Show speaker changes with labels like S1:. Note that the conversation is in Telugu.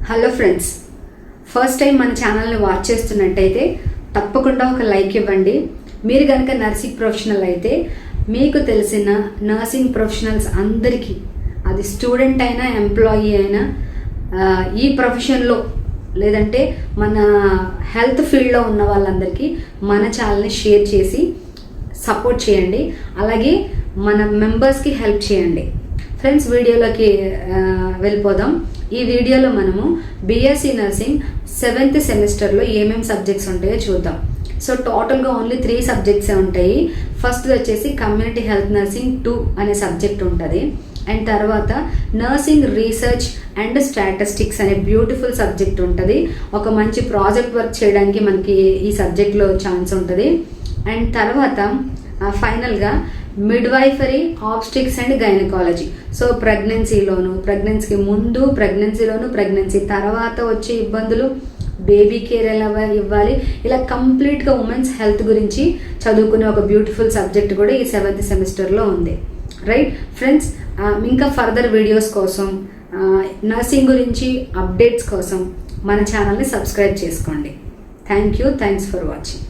S1: హలో ఫ్రెండ్స్, ఫస్ట్ టైం మన ఛానల్ని వాచ్ చేస్తున్నట్టయితే తప్పకుండా ఒక లైక్ ఇవ్వండి. మీరు కనుక నర్సింగ్ ప్రొఫెషనల్ అయితే మీకు తెలిసిన నర్సింగ్ ప్రొఫెషనల్స్ అందరికీ, అది స్టూడెంట్ అయినా ఎంప్లాయీ అయినా, ఈ ప్రొఫెషన్లో లేదంటే మన హెల్త్ ఫీల్డ్లో ఉన్న వాళ్ళందరికీ మన ఛానల్ని షేర్ చేసి సపోర్ట్ చేయండి. అలాగే మన మెంబర్స్కి హెల్ప్ చేయండి. ఫ్రెండ్స్, వీడియోలోకి వెళ్ళిపోదాం. ఈ వీడియోలో మనము బీఎస్సీ నర్సింగ్ 7th సెమిస్టర్లో ఏమేమి సబ్జెక్ట్స్ ఉంటాయో చూద్దాం. సో టోటల్గా ఓన్లీ 3 సబ్జెక్ట్సే ఉంటాయి. ఫస్ట్ వచ్చేసి కమ్యూనిటీ హెల్త్ నర్సింగ్ 2 అనే సబ్జెక్ట్ ఉంటుంది. అండ్ తర్వాత నర్సింగ్ రీసెర్చ్ అండ్ స్టాటిస్టిక్స్ అనే బ్యూటిఫుల్ సబ్జెక్ట్ ఉంటుంది. ఒక మంచి ప్రాజెక్ట్ వర్క్ చేయడానికి మనకి ఈ సబ్జెక్ట్లో ఛాన్స్ ఉంటుంది. అండ్ తర్వాత ఫైనల్గా midwifery, obstetrics and gynaecology. So ప్రెగ్నెన్సీకి ముందు, ప్రెగ్నెన్సీ తర్వాత వచ్చే ఇబ్బందులు, బేబీ కేర్ ఎలా ఇవ్వాలి, ఇలా కంప్లీట్గా ఉమెన్స్ హెల్త్ గురించి చదువుకునే ఒక బ్యూటిఫుల్ సబ్జెక్ట్ కూడా ఈ 7th సెమిస్టర్లో ఉంది. రైట్ ఫ్రెండ్స్, ఇంకా ఫర్దర్ వీడియోస్ కోసం, నర్సింగ్ గురించి అప్డేట్స్ కోసం మన ఛానల్ని సబ్స్క్రైబ్ చేసుకోండి. Thanks for watching.